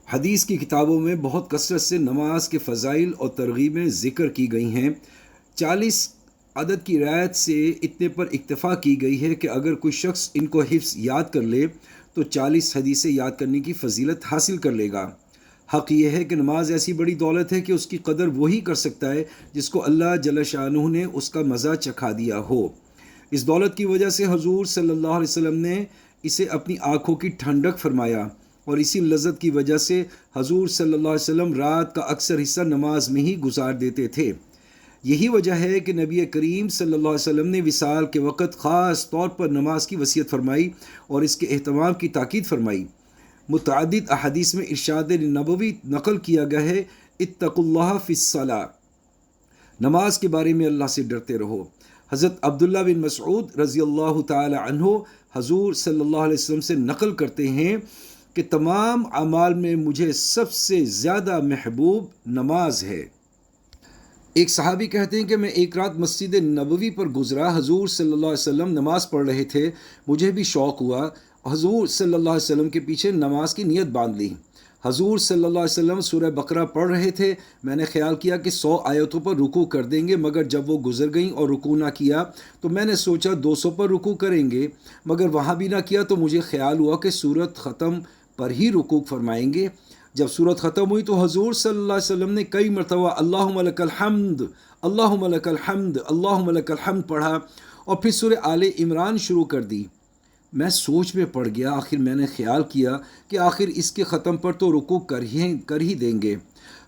حدیث کی کتابوں میں بہت کثرت سے نماز کے فضائل اور ترغیبیں ذکر کی گئی ہیں۔ 40 عدد کی رعایت سے اتنے پر اکتفا کی گئی ہے کہ اگر کوئی شخص ان کو حفظ یاد کر لے تو 40 حدیثیں یاد کرنے کی فضیلت حاصل کر لے گا۔ حق یہ ہے کہ نماز ایسی بڑی دولت ہے کہ اس کی قدر وہی کر سکتا ہے جس کو اللہ جل شانہ نے اس کا مزہ چکھا دیا ہو۔ اس دولت کی وجہ سے حضور صلی اللہ علیہ وسلم نے اسے اپنی آنکھوں کی ٹھنڈک فرمایا، اور اسی لذت کی وجہ سے حضور صلی اللہ علیہ وسلم رات کا اکثر حصہ نماز میں ہی گزار دیتے تھے۔ یہی وجہ ہے کہ نبی کریم صلی اللہ علیہ وسلم نے وصال کے وقت خاص طور پر نماز کی وصیت فرمائی اور اس کے اہتمام کی تاکید فرمائی۔ متعدد احادیث میں ارشاد نبوی نقل کیا گیا ہے، اتقوا اللہ فی الصلاۃ، نماز کے بارے میں اللہ سے ڈرتے رہو۔ حضرت عبداللہ بن مسعود رضی اللہ تعالی عنہ حضور صلی اللہ علیہ وسلم سے نقل کرتے ہیں کہ تمام اعمال میں مجھے سب سے زیادہ محبوب نماز ہے۔ ایک صحابی کہتے ہیں کہ میں ایک رات مسجد نبوی پر گزرا، حضور صلی اللہ علیہ وسلم نماز پڑھ رہے تھے، مجھے بھی شوق ہوا، حضور صلی اللہ علیہ وسلم کے پیچھے نماز کی نیت باندھ لی۔ حضور صلی اللہ علیہ وسلم سورہ بقرہ پڑھ رہے تھے، میں نے خیال کیا کہ 100 آیتوں پر رکوع کر دیں گے، مگر جب وہ گزر گئیں اور رکوع نہ کیا تو میں نے سوچا 200 پر رکوع کریں گے، مگر وہاں بھی نہ کیا تو مجھے خیال ہوا کہ سورت ختم پر ہی رکوع فرمائیں گے۔ جب سورت ختم ہوئی تو حضور صلی اللہ علیہ وسلم نے کئی مرتبہ اللہم لک الحمد، اللہم لک الحمد، اللہم لک الحمد پڑھا اور پھر سورہ آل عمران شروع کر دی۔ میں سوچ میں پڑ گیا، آخر میں نے خیال کیا کہ آخر اس کے ختم پر تو رکوع کر ہی دیں گے۔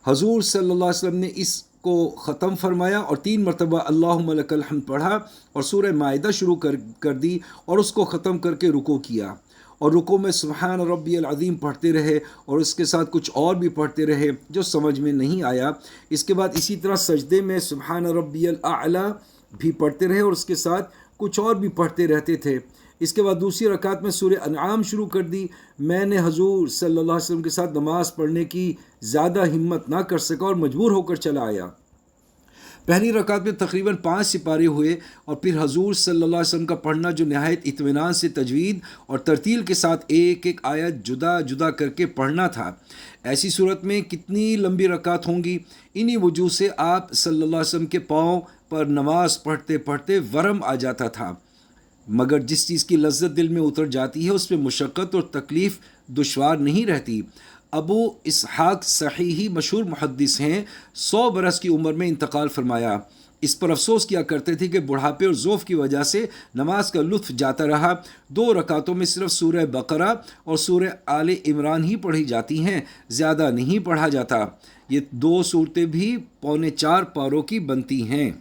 حضور صلی اللہ علیہ وسلم نے اس کو ختم فرمایا اور 3 مرتبہ اللہم لک الحمد پڑھا اور سورہ مائدہ شروع کر دی اور اس کو ختم کر کے رکوع کیا، اور رکوع میں سبحان ربی العظیم پڑھتے رہے اور اس کے ساتھ کچھ اور بھی پڑھتے رہے جو سمجھ میں نہیں آیا۔ اس کے بعد اسی طرح سجدے میں سبحان ربی الاعلی بھی پڑھتے رہے اور اس کے ساتھ کچھ اور بھی پڑھتے رہتے تھے۔ اس کے بعد دوسری رکعت میں سورہ انعام شروع کر دی۔ میں نے حضور صلی اللہ علیہ وسلم کے ساتھ نماز پڑھنے کی زیادہ ہمت نہ کر سکا اور مجبور ہو کر چلا آیا۔ پہلی رکعت میں تقریباً 5 سپارے ہوئے اور پھر حضور صلی اللہ علیہ وسلم کا پڑھنا جو نہایت اطمینان سے تجوید اور ترتیل کے ساتھ ایک ایک آیت جدا جدا کر کے پڑھنا تھا۔ ایسی صورت میں کتنی لمبی رکعت ہوں گی؟ انہی وجوہ سے آپ صلی اللہ علیہ وسلم کے پاؤں پر نماز پڑھتے پڑھتے ورم آ جاتا تھا، مگر جس چیز کی لذت دل میں اتر جاتی ہے اس میں مشقت اور تکلیف دشوار نہیں رہتی۔ ابو اسحاق صحیحی مشہور محدث ہیں، 100 برس کی عمر میں انتقال فرمایا۔ اس پر افسوس کیا کرتے تھے کہ بڑھاپے اور ضعف کی وجہ سے نماز کا لطف جاتا رہا۔ 2 رکعتوں میں صرف سورہ بقرہ اور سورہ آل عمران ہی پڑھی جاتی ہیں، زیادہ نہیں پڑھا جاتا۔ یہ 2 صورتیں بھی 3.25 پاروں کی بنتی ہیں۔